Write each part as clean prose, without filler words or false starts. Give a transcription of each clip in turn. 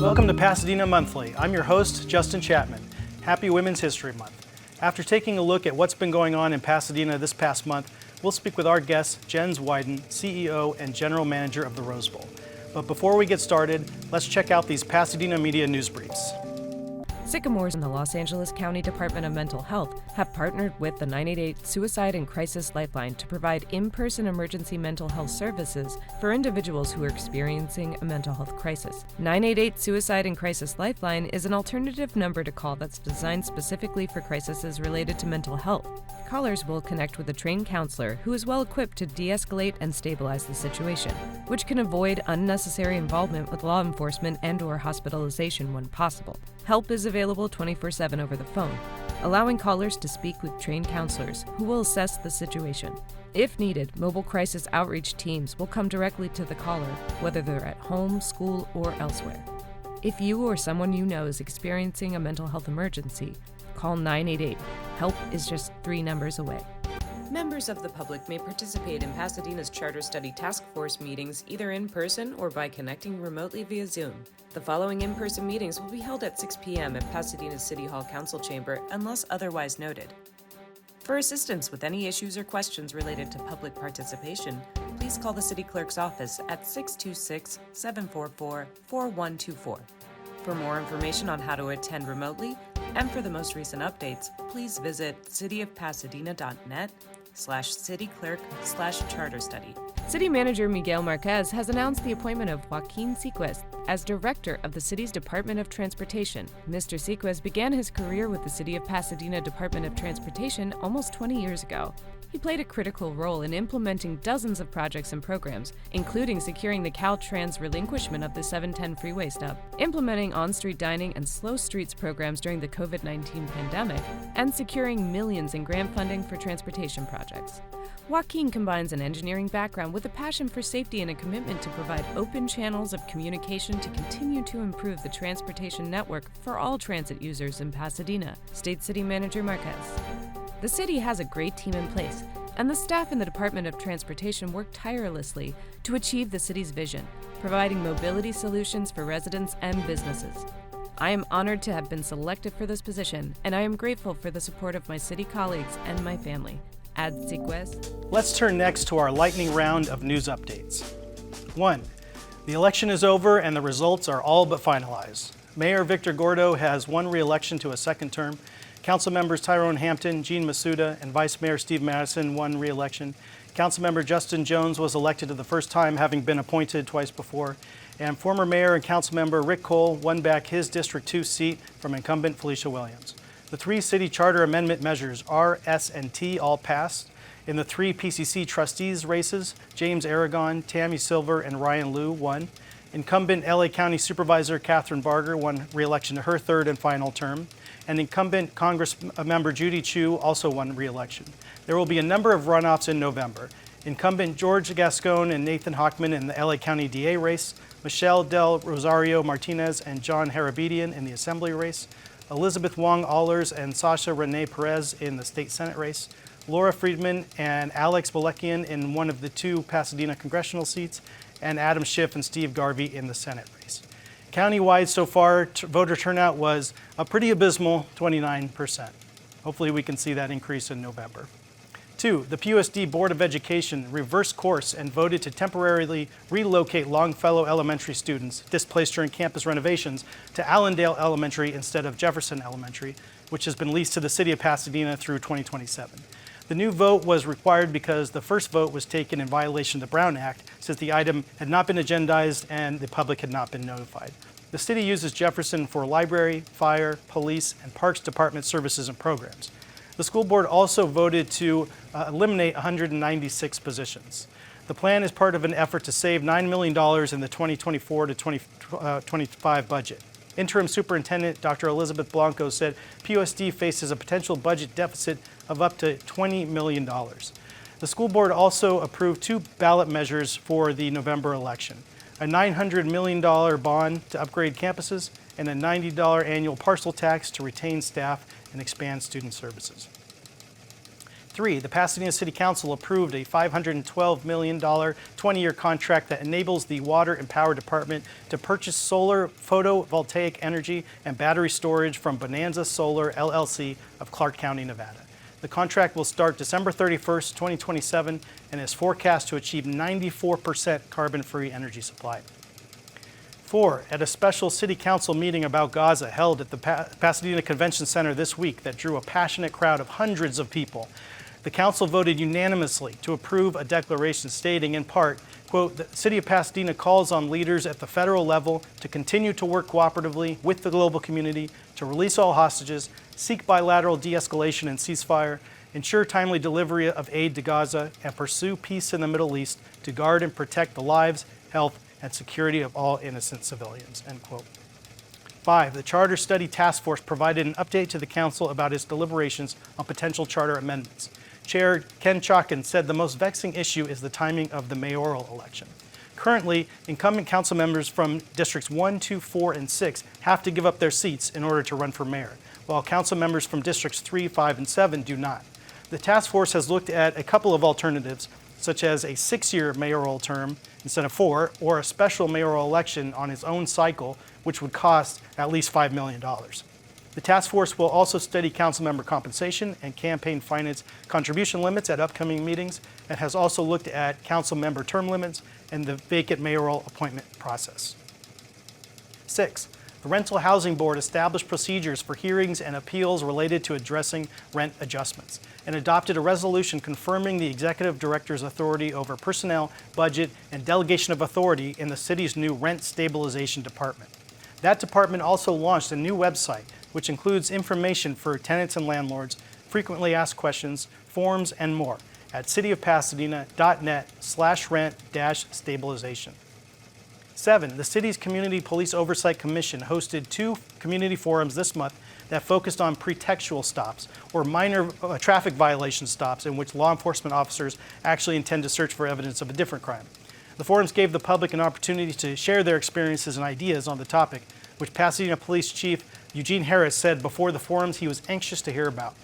Welcome to Pasadena Monthly. I'm your host, Justin Chapman. Happy Women's History Month. After taking a look at what's been going on in Pasadena this past month, we'll speak with our guest, Jens Weiden, CEO and General Manager of the Rose Bowl. But before we get started, let's check out these Pasadena Media News Briefs. Sycamores and the Los Angeles County Department of Mental Health have partnered with the 988 Suicide and Crisis Lifeline to provide in-person emergency mental health services for individuals who are experiencing a mental health crisis. 988 Suicide and Crisis Lifeline is an alternative number to call that's designed specifically for crises related to mental health. Callers will connect with a trained counselor who is well equipped to de-escalate and stabilize the situation, which can avoid unnecessary involvement with law enforcement and/or hospitalization when possible. Help is available 24/7 over the phone, allowing callers to speak with trained counselors who will assess the situation. If needed, mobile crisis outreach teams will come directly to the caller, whether they're at home, school, or elsewhere. If you or someone you know is experiencing a mental health emergency, call 988. Help is just 3 numbers away. Members of the public may participate in Pasadena's Charter Study Task Force meetings either in person or by connecting remotely via Zoom. The following in-person meetings will be held at 6 p.m. at Pasadena's City Hall Council Chamber unless otherwise noted. For assistance with any issues or questions related to public participation, please call the City Clerk's office at 626-744-4124. For more information on how to attend remotely and for the most recent updates, please visit cityofpasadena.net/cityclerk/charterstudy. City Manager Miguel Marquez has announced the appointment of Joaquin Sequez as Director of the city's Department of Transportation. Mr. Sequez began his career with the City of Pasadena Department of Transportation almost 20 years ago. He played a critical role in implementing dozens of projects and programs, including securing the Caltrans relinquishment of the 710 freeway stub, implementing on-street dining and slow streets programs during the COVID-19 pandemic, and securing millions in grant funding for transportation projects. Joaquin combines an engineering background with a passion for safety and a commitment to provide open channels of communication to continue to improve the transportation network for all transit users in Pasadena, State City Manager Marquez. The city has a great team in place, and the staff in the Department of Transportation work tirelessly to achieve the city's vision, providing mobility solutions for residents and businesses. I am honored to have been selected for this position, and I am grateful for the support of my city colleagues and my family. Ad Sequez. Let's turn next to our lightning round of news updates. 1. The election is over and the results are all but finalized. Mayor Victor Gordo has won re-election to a second term. Council members Tyrone Hampton, Gene Masuda, and Vice Mayor Steve Madison won re-election. Councilmember Justin Jones was elected for the first time, having been appointed twice before. And former Mayor and Councilmember Rick Cole won back his District 2 seat from incumbent Felicia Williams. The 3 city charter amendment measures, R, S, and T, all passed. In the 3 PCC trustees races, James Aragon, Tammy Silver, and Ryan Liu won. Incumbent LA County Supervisor Catherine Barger won re-election to her 3rd and final term. And incumbent Congress member Judy Chu also won re-election. There will be a number of runoffs in November. Incumbent George Gascon and Nathan Hochman in the LA County DA race, Michelle Del Rosario Martinez and John Harabedian in the Assembly race, Elizabeth Wong Allers and Sasha Renee Perez in the State Senate race, Laura Friedman and Alex Balekian in one of the 2 Pasadena congressional seats, and Adam Schiff and Steve Garvey in the Senate race. Countywide so far, voter turnout was a pretty abysmal 29%. Hopefully we can see that increase in November. 2, the PUSD Board of Education reversed course and voted to temporarily relocate Longfellow Elementary students displaced during campus renovations to Allendale Elementary instead of Jefferson Elementary, which has been leased to the City of Pasadena through 2027. The new vote was required because the first vote was taken in violation of the Brown Act, since the item had not been agendized and the public had not been notified. The city uses Jefferson for library, fire, police, and parks department services and programs. The school board also voted to eliminate 196 positions. The plan is part of an effort to save $9 million in the 2024 to 2025 budget. Interim Superintendent Dr. Elizabeth Blanco said PUSD faces a potential budget deficit of up to $20 million. The school board also approved 2 ballot measures for the November election: a $900 million bond to upgrade campuses and a $90 annual parcel tax to retain staff and expand student services. 3, the Pasadena City Council approved a $512 million 20-year contract that enables the Water and Power Department to purchase solar photovoltaic energy and battery storage from Bonanza Solar, LLC of Clark County, Nevada. The contract will start December 31st, 2027, and is forecast to achieve 94% carbon-free energy supply. 4, at a special City Council meeting about Gaza held at the Pasadena Convention Center this week that drew a passionate crowd of hundreds of people, the Council voted unanimously to approve a declaration stating, in part, quote, "The City of Pasadena calls on leaders at the federal level to continue to work cooperatively with the global community to release all hostages, seek bilateral de-escalation and ceasefire, ensure timely delivery of aid to Gaza, and pursue peace in the Middle East to guard and protect the lives, health, and security of all innocent civilians," end quote. 5, the Charter Study Task Force provided an update to the Council about its deliberations on potential charter amendments. Chair Ken Chalkin said the most vexing issue is the timing of the mayoral election. Currently, incumbent council members from Districts 1, 2, 4, and 6 have to give up their seats in order to run for mayor, while council members from Districts 3, 5, and 7 do not. The task force has looked at a couple of alternatives, such as a 6-year mayoral term instead of 4, or a special mayoral election on its own cycle, which would cost at least $5 million. The task force will also study council member compensation and campaign finance contribution limits at upcoming meetings, and has also looked at council member term limits and the vacant mayoral appointment process. 6, the Rental Housing Board established procedures for hearings and appeals related to addressing rent adjustments, and adopted a resolution confirming the executive director's authority over personnel, budget, and delegation of authority in the city's new rent stabilization department. That department also launched a new website, which includes information for tenants and landlords, frequently asked questions, forms, and more at cityofpasadena.net/rent-stabilization. 7, the city's Community Police Oversight Commission hosted 2 community forums this month that focused on pretextual stops, or minor traffic violation stops in which law enforcement officers actually intend to search for evidence of a different crime. The forums gave the public an opportunity to share their experiences and ideas on the topic, which Pasadena Police Chief Eugene Harris said before the forums he was anxious to hear about.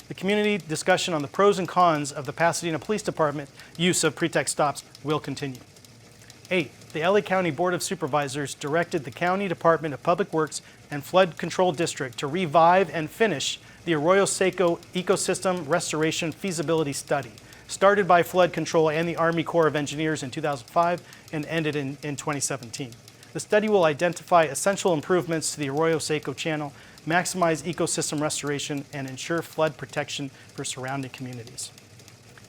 The community discussion on the pros and cons of the Pasadena Police Department use of pretext stops will continue. 8, the LA County Board of Supervisors directed the County Department of Public Works and Flood Control District to revive and finish the Arroyo Seco Ecosystem Restoration Feasibility Study, started by Flood Control and the Army Corps of Engineers in 2005 and ended in 2017. The study will identify essential improvements to the Arroyo Seco channel, maximize ecosystem restoration, and ensure flood protection for surrounding communities.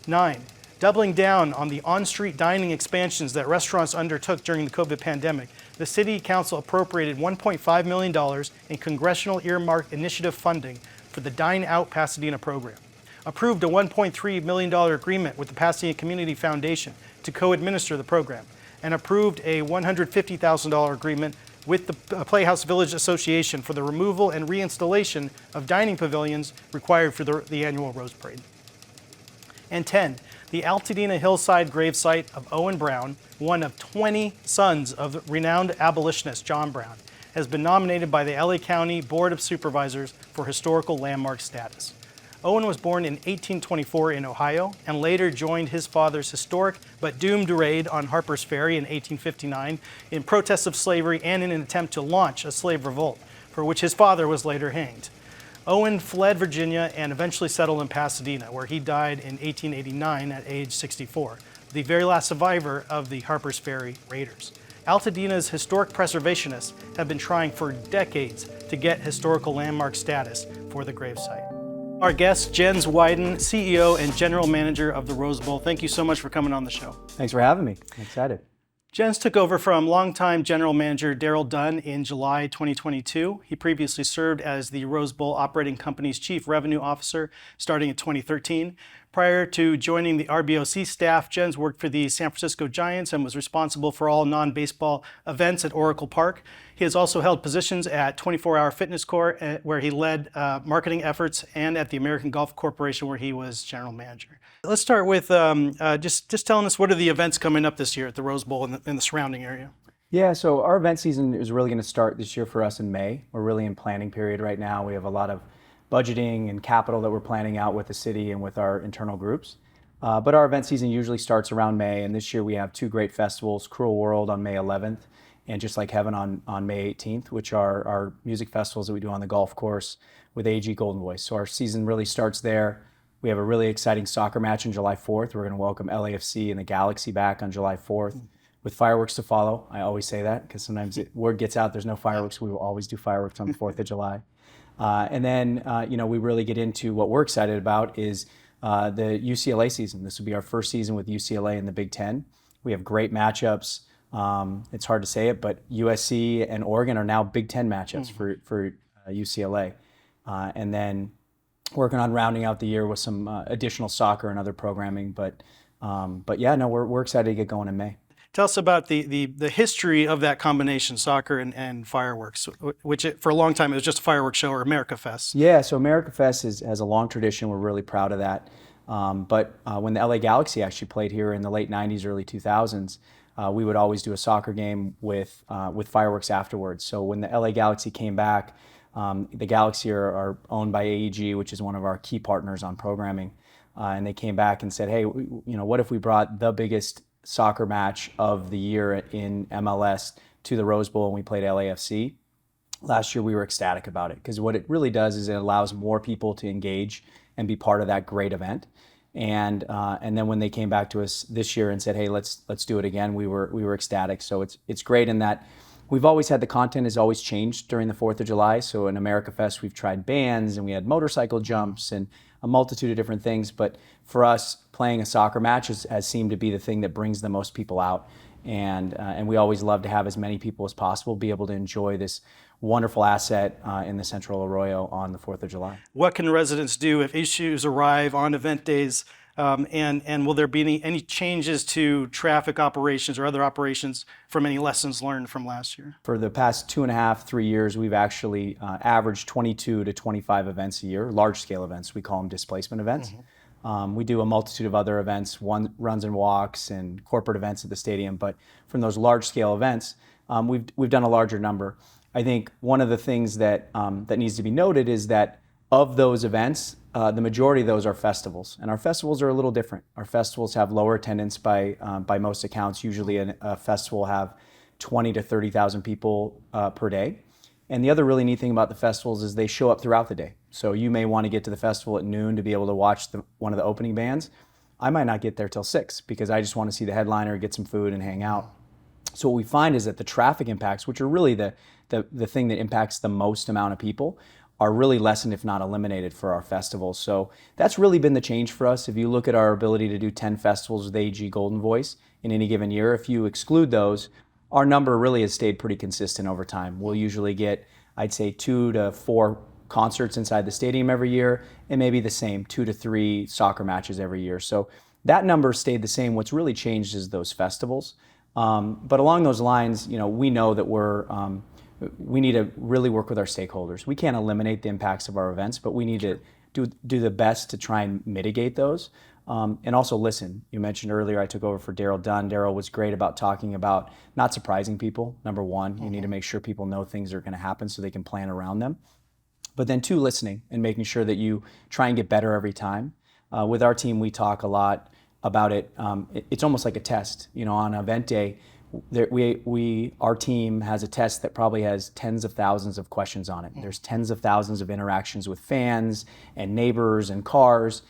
9, doubling down on the on-street dining expansions that restaurants undertook during the COVID pandemic, the City Council appropriated $1.5 million in congressional earmarked initiative funding for the Dine Out Pasadena program, approved a $1.3 million agreement with the Pasadena Community Foundation to co-administer the program, and approved a $150,000 agreement with the Playhouse Village Association for the removal and reinstallation of dining pavilions required for the annual Rose Parade. And 10, the Altadena Hillside gravesite of Owen Brown, one of 20 sons of renowned abolitionist John Brown, has been nominated by the LA County Board of Supervisors for historical landmark status. Owen was born in 1824 in Ohio and later joined his father's historic but doomed raid on Harper's Ferry in 1859 in protest of slavery and in an attempt to launch a slave revolt, for which his father was later hanged. Owen fled Virginia and eventually settled in Pasadena, where he died in 1889 at age 64, the very last survivor of the Harper's Ferry raiders. Altadena's historic preservationists have been trying for decades to get historical landmark status for the gravesite. Our guest, Jens Weiden, CEO and General Manager of the Rose Bowl. Thank you so much for coming on the show. Thanks for having me. I'm excited. Jens took over from longtime general manager Daryl Dunn in July 2022. He previously served as the Rose Bowl Operating Company's Chief Revenue Officer starting in 2013. Prior to joining the RBOC staff, Jens worked for the San Francisco Giants and was responsible for all non-baseball events at Oracle Park. He has also held positions at 24 Hour Fitness Corp, where he led marketing efforts, and at the American Golf Corporation, where he was general manager. Let's start with just telling us, what are the events coming up this year at the Rose Bowl and the surrounding area? Yeah, so our event season is really going to start this year for us in May. We're really in planning period right now. We have a lot of budgeting and capital that we're planning out with the city and with our internal groups. But our event season usually starts around May, and this year we have two great festivals, Cruel World on May 11th and Just Like Heaven on May 18th, which are our music festivals that we do on the golf course with AG Golden Voice. So our season really starts there. We have a really exciting soccer match on July 4th. We're going to welcome LAFC and the Galaxy back on July 4th with fireworks to follow. I always say that because sometimes word gets out there's no fireworks. We will always do fireworks on the 4th of July. And then, we really get into what we're excited about is the UCLA season. This will be our first season with UCLA in the Big Ten. We have great matchups. It's hard to say it, but USC and Oregon are now Big Ten matchups for UCLA. And then working on rounding out the year with some additional soccer and other programming. But yeah, no, we're excited to get going in May. Tell us about the history of that combination, soccer and fireworks, which for a long time it was just a fireworks show, or America Fest. Yeah, so America Fest has a long tradition. We're really proud of that. But when the LA Galaxy actually played here in the late 90s, early 2000s, we would always do a soccer game with fireworks afterwards. So when the LA Galaxy came back, the Galaxy are owned by AEG, which is one of our key partners on programming. And they came back and said, hey, what if we brought the biggest soccer match of the year in MLS to the Rose Bowl and we played LAFC? Last year we were ecstatic about it because what it really does is it allows more people to engage and be part of that great event. And then when they came back to us this year and said, hey, let's do it again, we were ecstatic. So it's great in that we've always had, the content has always changed during the 4th of July. So in America Fest, we've tried bands and we had motorcycle jumps and a multitude of different things. But for us, playing a soccer match has seemed to be the thing that brings the most people out. And we always love to have as many people as possible be able to enjoy this wonderful asset in the Central Arroyo on the 4th of July. What can residents do if issues arrive on event days? And will there be any changes to traffic operations or other operations from any lessons learned from last year? For the past 2.5, 3 years, we've actually averaged 22 to 25 events a year, large-scale events. We call them displacement events. We do a multitude of other events, runs and walks and corporate events at the stadium. But from those large-scale events, we've done a larger number. I think one of the things that needs to be noted is that of those events, the majority of those are festivals, and our festivals are a little different. Our festivals have lower attendance by most accounts. Usually a festival will have 20 to 30,000 people per day. And the other really neat thing about the festivals is they show up throughout the day. So you may want to get to the festival at noon to be able to watch one of the opening bands. I might not get there till 6 because I just want to see the headliner, get some food, and hang out. So what we find is that the traffic impacts, which are really the thing that impacts the most amount of people, are really lessened, if not eliminated, for our festivals. So that's really been the change for us. If you look at our ability to do 10 festivals with AG Golden Voice in any given year, if you exclude those, our number really has stayed pretty consistent over time. We'll usually get, I'd say, 2 to 4 concerts inside the stadium every year, and maybe the same, 2 to 3 soccer matches every year. So that number stayed the same. What's really changed is those festivals. But along those lines, we know that we need to really work with our stakeholders. We can't eliminate the impacts of our events, but we need to do the best to try and mitigate those. And also listen. You mentioned earlier I took over for Daryl Dunn. Daryl was great about talking about not surprising people. Number one, you need to make sure people know things are going to happen so they can plan around them. But then two, listening and making sure that you try and get better every time. With our team, we talk a lot about it. It's almost like a test. On event day, our team has a test that probably has tens of thousands of questions on it. There's tens of thousands of interactions with fans and neighbors and cars,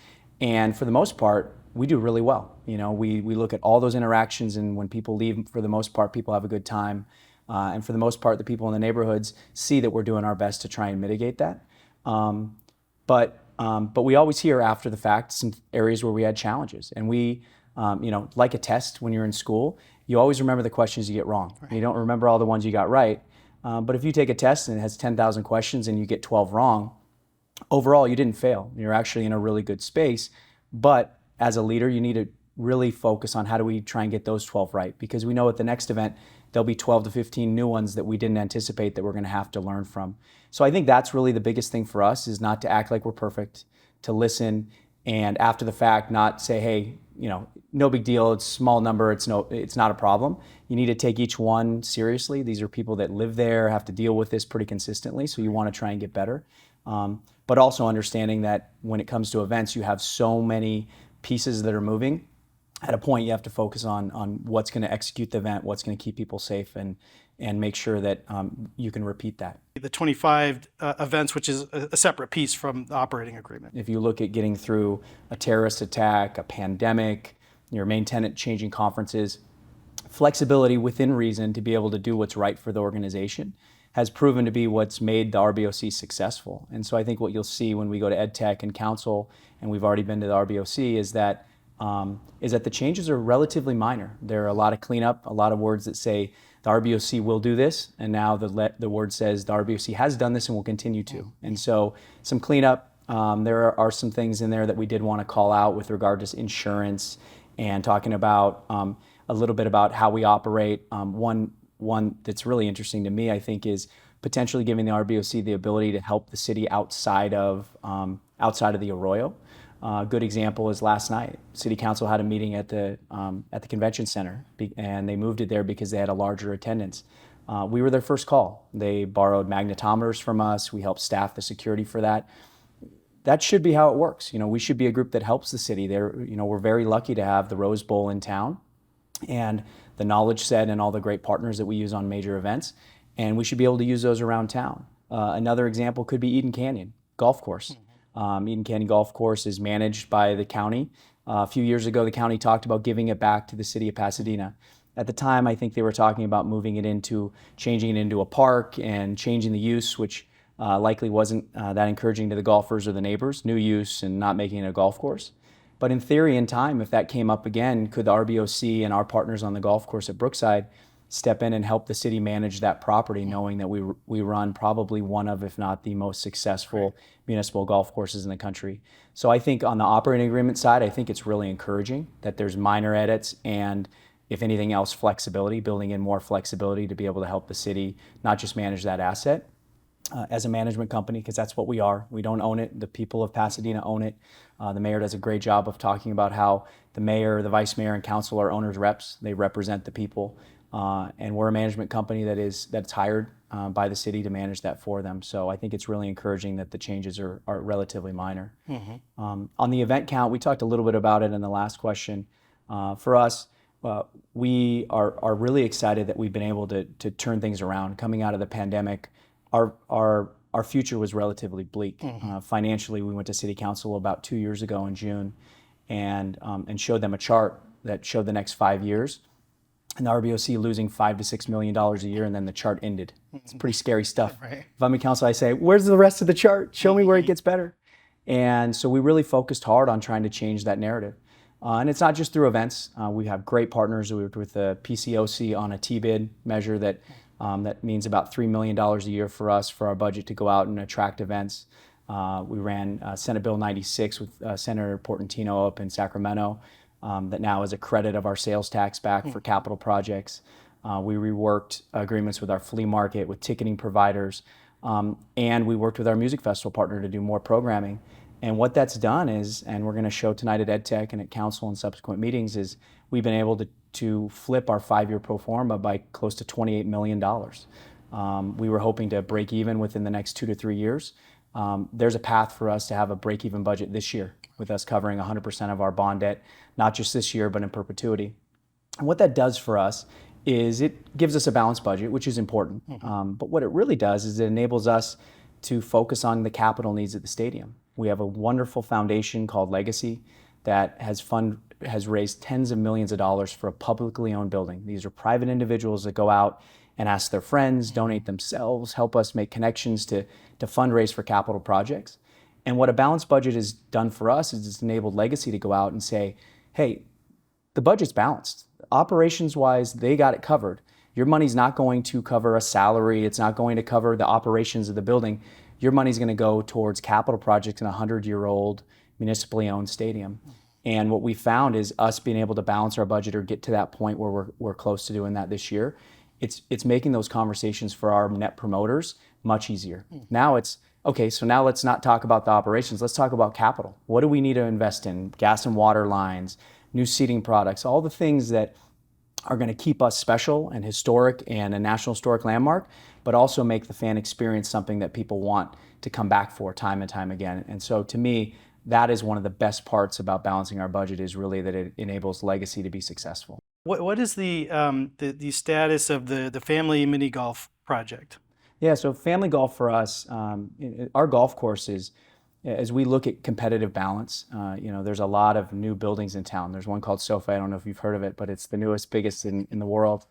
and for the most part, we do really well. We look at all those interactions, and when people leave, for the most part, people have a good time, and for the most part, the people in the neighborhoods see that we're doing our best to try and mitigate that. But we always hear after the fact some areas where we had challenges, and we like a test when you're in school, you always remember the questions you get wrong. Right. You don't remember all the ones you got right. But if you take a test and it has 10,000 questions and you get 12 wrong, overall you didn't fail. You're actually in a really good space. But as a leader, you need to really focus on how do we try and get those 12 right, because we know at the next event there'll be 12 to 15 new ones that we didn't anticipate that we're going to have to learn from. So I think that's really the biggest thing for us, is not to act like we're perfect, to listen, and after the fact not say, hey, no big deal, it's a small number, it's not a problem. You need to take each one seriously. These are people that live there, have to deal with this pretty consistently, so you want to try and get better. But also understanding that when it comes to events, you have so many pieces that are moving. At a point, you have to focus on what's going to execute the event, what's going to keep people safe, and make sure that you can repeat that. The 25 events, which is a separate piece from the operating agreement. If you look at getting through a terrorist attack, a pandemic, your main tenant changing conferences, flexibility within reason to be able to do what's right for the organization has proven to be what's made the RBOC successful. And so I think what you'll see when we go to EdTech and Council, and we've already been to the RBOC, is that the changes are relatively minor. There are a lot of cleanup, a lot of words that say the RBOC will do this, and now the word says the RBOC has done this and will continue to. And so some cleanup. There are some things in there that we did want to call out with regard to insurance and talking about a little bit about how we operate. One that's really interesting to me, I think, is potentially giving the RBOC the ability to help the city outside of the Arroyo. A good example is last night. City Council had a meeting at the convention center, and they moved it there because they had a larger attendance. We were their first call. They borrowed magnetometers from us. We helped staff the security for that. That should be how it works. We should be a group that helps the city. We're very lucky to have the Rose Bowl in town, and the knowledge set and all the great partners that we use on major events, and we should be able to use those around town. Another example could be Eden Canyon Golf Course. Eden Canyon Golf Course is managed by the county. A few years ago, the county talked about giving it back to the city of Pasadena. At the time, I think they were talking about changing it into a park and changing the use, which likely wasn't that encouraging to the golfers or the neighbors, new use and not making it a golf course. But in theory, in time, if that came up again, could the RBOC and our partners on the golf course at Brookside step in and help the city manage that property, knowing that we run probably one of, if not the most successful municipal golf courses in the country. So I think on the operating agreement side, I think it's really encouraging that there's minor edits and, if anything else, flexibility, building in more flexibility to be able to help the city not just manage that asset as a management company, because that's what we are. We don't own it. The people of Pasadena own it. The mayor does a great job of talking about how the mayor, the vice mayor, and council are owners' reps. They represent the people. And we're a management company that's hired by the city to manage that for them. So I think it's really encouraging that the changes are relatively minor. Mm-hmm. On the event count, we talked a little bit about it in the last question. For us, we are really excited that we've been able to turn things around. Coming out of the pandemic, our future was relatively bleak. Mm-hmm. Financially, we went to City Council about 2 years ago in June and showed them a chart that showed the next 5 years. And the RBOC losing $5 to $6 million a year, and then the chart ended. It's pretty scary stuff. Right. If I'm in council, I say, where's the rest of the chart? Show me where it gets better. And so we really focused hard on trying to change that narrative. And it's not just through events. We have great partners. We worked with the PCOC on a T-bid measure that means about $3 million a year for us for our budget to go out and attract events. We ran Senate Bill 96 with Senator Portantino up in Sacramento. That now is a credit of our sales tax back for capital projects. We reworked agreements with our flea market, with ticketing providers, and we worked with our music festival partner to do more programming. And what that's done is, and we're going to show tonight at EdTech and at Council and subsequent meetings, is we've been able to flip our 5-year pro forma by close to $28 million. We were hoping to break even within the next 2 to 3 years. There's a path for us to have a break-even budget this year, with us covering 100% of our bond debt, not just this year, but in perpetuity. And what that does for us is it gives us a balanced budget, which is important. But what it really does is it enables us to focus on the capital needs at the stadium. We have a wonderful foundation called Legacy that has raised tens of millions of dollars for a publicly owned building. These are private individuals that go out and ask their friends, donate themselves, help us make connections to fundraise for capital projects. And what a balanced budget has done for us is it's enabled Legacy to go out and say, hey, the budget's balanced. Operations-wise, they got it covered. Your money's not going to cover a salary. It's not going to cover the operations of the building. Your money's going to go towards capital projects in a 100-year-old municipally owned stadium. And what we found is us being able to balance our budget or get to that point where we're close to doing that this year. It's making those conversations for our net promoters much easier. Now it's, okay, so now let's not talk about the operations. Let's talk about capital. What do we need to invest in? Gas and water lines, new seating products, all the things that are going to keep us special and historic and a National Historic Landmark, but also make the fan experience something that people want to come back for time and time again. And so to me, that is one of the best parts about balancing our budget, is really that it enables Legacy to be successful. What is the status of the family mini golf project? Yeah, so family golf for us, our golf courses, as we look at competitive balance, there's a lot of new buildings in town. There's one called SoFi. I don't know if you've heard of it, but it's the newest, biggest in the world.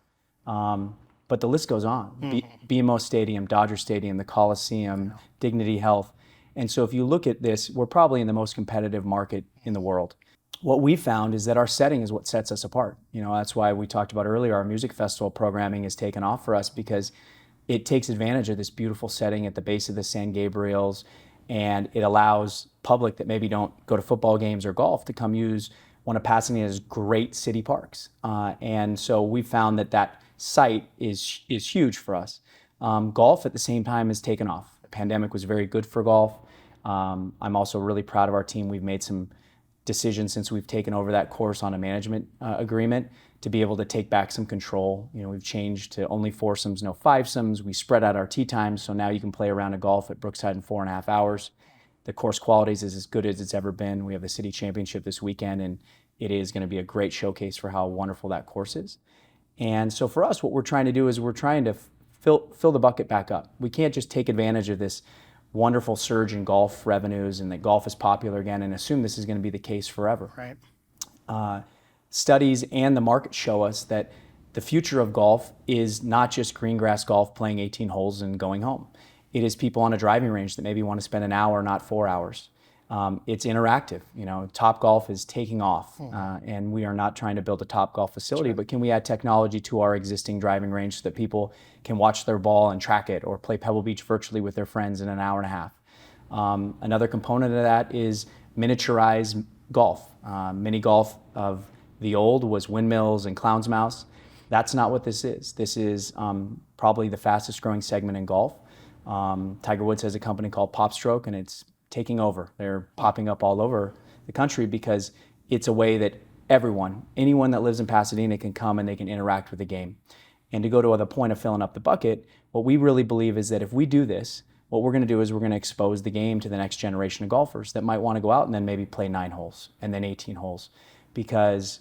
But the list goes on. BMO Stadium, Dodger Stadium, the Coliseum, Dignity Health. And so if you look at this, we're probably in the most competitive market in the world. What we found is that our setting is what sets us apart. That's why we talked about earlier, our music festival programming has taken off for us, because it takes advantage of this beautiful setting at the base of the San Gabriels, and it allows public that maybe don't go to football games or golf to come use one of Pasadena's great city parks. And so we found that site is huge for us. Golf at the same time has taken off. The pandemic was very good for golf. I'm also really proud of our team. We've made some decisions since we've taken over that course on a management agreement to be able to take back some control. We've changed to only foursomes, no fivesomes. We spread out our tee times, so now you can play a round of golf at Brookside in 4.5 hours. The course qualities is as good as it's ever been. We have the city championship this weekend, and it is going to be a great showcase for how wonderful that course is. And so for us, what we're trying to do is we're trying to fill the bucket back up. We can't just take advantage of this wonderful surge in golf revenues and that golf is popular again and assume this is going to be the case forever. Right. Studies and the market show us that the future of golf is not just green grass golf playing 18 holes and going home. It is people on a driving range that maybe want to spend an hour, not 4 hours. It's interactive. Top Golf is taking off, and we are not trying to build a Top Golf facility, but can we add technology to our existing driving range so that people can watch their ball and track it, or play Pebble Beach virtually with their friends in an hour and a half? Another component of that is miniaturized golf. Mini golf of the old was windmills and clown's mouse. That's not what this is. This is probably the fastest growing segment in golf. Tiger Woods has a company called PopStroke, and it's taking over. They're popping up all over the country because it's a way that anyone that lives in Pasadena can come and they can interact with the game. And to go to the point of filling up the bucket, what we really believe is that if we do this, what we're going to do is we're going to expose the game to the next generation of golfers that might want to go out and then maybe play 9 holes and then 18 holes, because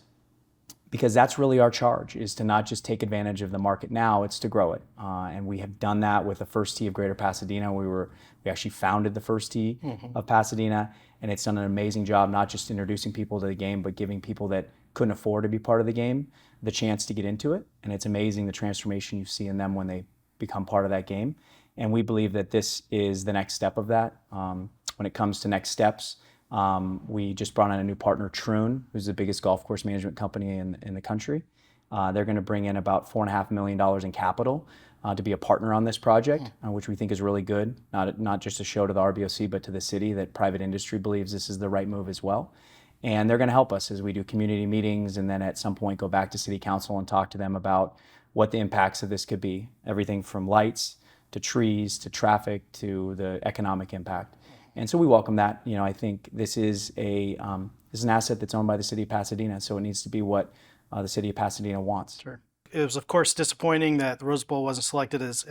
that's really our charge, is to not just take advantage of the market now, it's to grow it. And we have done that with the First Tee of Greater Pasadena. We actually founded the First Tee of Pasadena, and it's done an amazing job, not just introducing people to the game, but giving people that couldn't afford to be part of the game the chance to get into it. And it's amazing the transformation you see in them when they become part of that game. And we believe that this is the next step of that. When it comes to next steps, we just brought on a new partner, Troon, who's the biggest golf course management company in the country. They're going to bring in about $4.5 million in capital to be a partner on this project, which we think is really good. Not just a show to the RBOC, but to the city, that private industry believes this is the right move as well. And they're going to help us as we do community meetings, and then at some point go back to city council and talk to them about what the impacts of this could be. Everything from lights to trees to traffic to the economic impact. And so we welcome that. I think this is an asset that's owned by the city of Pasadena, so it needs to be what the city of Pasadena wants. Sure. It was, of course, disappointing that the Rose Bowl wasn't selected as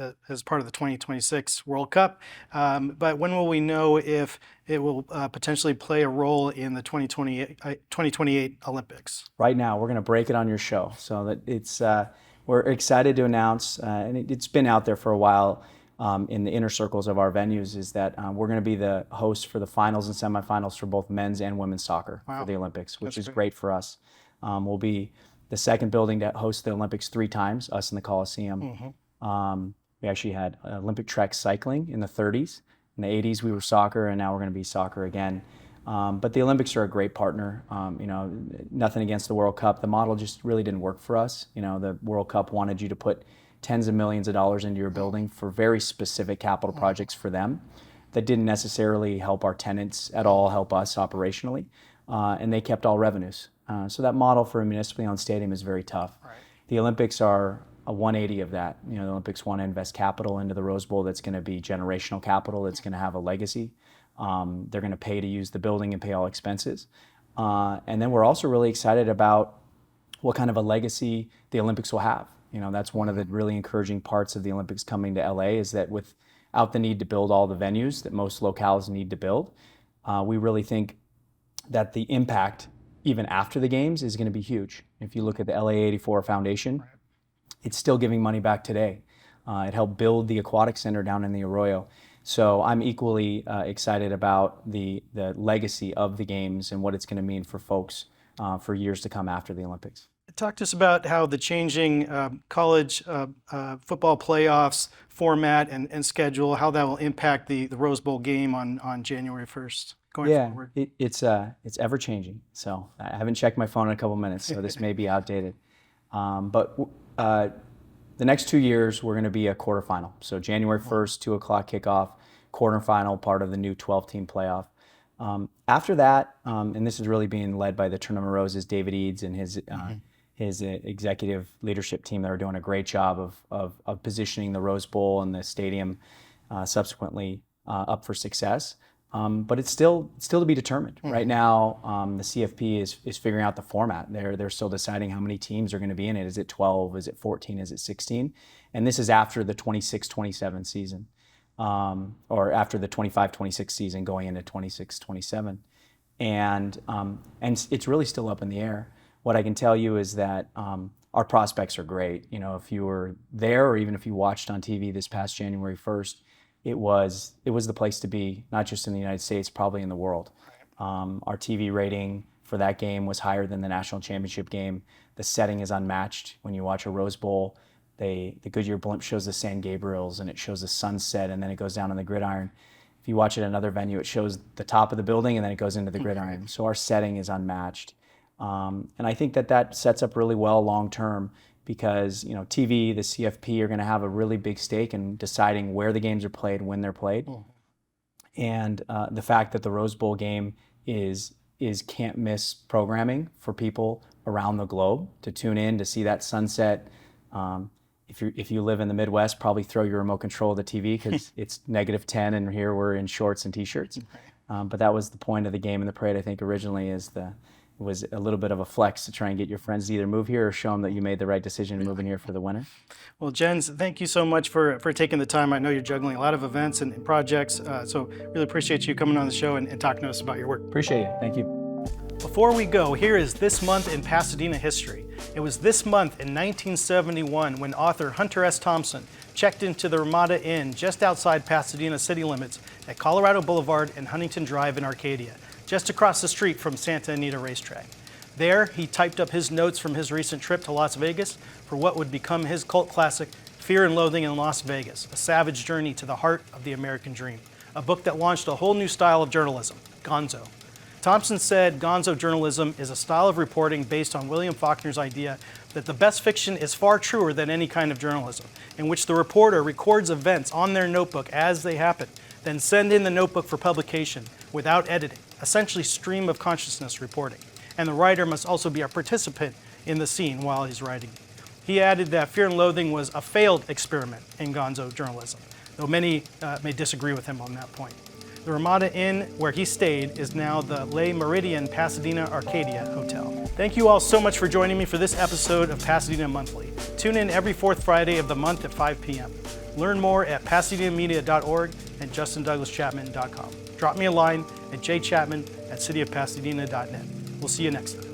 part of the 2026 World Cup. But when will we know if it will potentially play a role in the 2028 Olympics? Right now, we're going to break it on your show. So that we're excited to announce, and it's been out there for a while in the inner circles of our venues, is that we're going to be the host for the finals and semifinals for both men's and women's soccer for the Olympics, which is great for us. We'll be the second building to host the Olympics 3 times, us in the Coliseum. We actually had Olympic track cycling in the 30s. In the 80s, we were soccer, and now we're going to be soccer again. But the Olympics are a great partner. Nothing against the World Cup. The model just really didn't work for us. The World Cup wanted you to put tens of millions of dollars into your building for very specific capital projects for them that didn't necessarily help our tenants at all, help us operationally, and they kept all revenues. So that model for a municipally owned stadium is very tough. Right. The Olympics are a 180 of that. The Olympics want to invest capital into the Rose Bowl that's going to be generational capital, that's going to have a legacy. They're going to pay to use the building and pay all expenses. And then we're also really excited about what kind of a legacy the Olympics will have. That's one of the really encouraging parts of the Olympics coming to LA, is that without the need to build all the venues that most locales need to build, we really think that the impact even after the games is going to be huge. If you look at the LA 84 Foundation, right, it's still giving money back today. It helped build the aquatic center down in the Arroyo. So I'm equally excited about the legacy of the games and what it's going to mean for folks for years to come after the Olympics. Talk to us about how the changing college football playoffs format and schedule, how that will impact the Rose Bowl game on January 1st going forward. It's ever changing. So I haven't checked my phone in a couple minutes, so this may be outdated. But the next 2 years, we're going to be a quarterfinal. So January 1st, 2 o'clock kickoff, quarterfinal, part of the new 12-team playoff. After that, and this is really being led by the Tournament Roses, David Eads and his executive leadership team that are doing a great job of positioning the Rose Bowl and the stadium subsequently up for success. But it's still to be determined. Right now, the CFP is figuring out the format. They're still deciding how many teams are going to be in it. Is it 12? Is it 14? Is it 16? And this is after the 26-27 season, or after the 25-26 season going into 26-27. And it's really still up in the air. What I can tell you is that our prospects are great. If you were there, or even if you watched on TV this past January 1st, it was the place to be, not just in the United States, probably in the world. Our TV rating for that game was higher than the national championship game. The setting is unmatched. When you watch a Rose Bowl, the Goodyear blimp shows the San Gabriels and it shows the sunset, and then it goes down on the gridiron. If you watch it at another venue, it shows the top of the building and then it goes into the gridiron. So our setting is unmatched. And I think that sets up really well long term, because TV, the CFP are going to have a really big stake in deciding where the games are played, when they're played. And the fact that the Rose Bowl game is can't miss programming for people around the globe to tune in to see that sunset. If you live in the Midwest, probably throw your remote control of the TV because it's -10 and here we're in shorts and t-shirts. But that was the point of the game in the parade, I think, originally, was a little bit of a flex to try and get your friends to either move here or show them that you made the right decision moving here for the winter. Well, Jens, thank you so much for taking the time. I know you're juggling a lot of events and projects, so really appreciate you coming on the show and talking to us about your work. Appreciate it. Thank you. Before we go, here is This Month in Pasadena History. It was this month in 1971 when author Hunter S. Thompson checked into the Ramada Inn just outside Pasadena city limits at Colorado Boulevard and Huntington Drive in Arcadia, just across the street from Santa Anita Racetrack. There, he typed up his notes from his recent trip to Las Vegas for what would become his cult classic, Fear and Loathing in Las Vegas, a savage journey to the heart of the American dream, a book that launched a whole new style of journalism, gonzo. Thompson said gonzo journalism is a style of reporting based on William Faulkner's idea that the best fiction is far truer than any kind of journalism, in which the reporter records events on their notebook as they happen, then send in the notebook for publication without editing, essentially stream of consciousness reporting. And the writer must also be a participant in the scene while he's writing. He added that Fear and Loathing was a failed experiment in gonzo journalism, though many may disagree with him on that point. The Ramada Inn, where he stayed, is now the Le Meridien Pasadena Arcadia Hotel. Thank you all so much for joining me for this episode of Pasadena Monthly. Tune in every fourth Friday of the month at 5 p.m. Learn more at pasadenamedia.org and justindouglaschapman.com. Drop me a line at jchapman@cityofpasadena.net. We'll see you next time.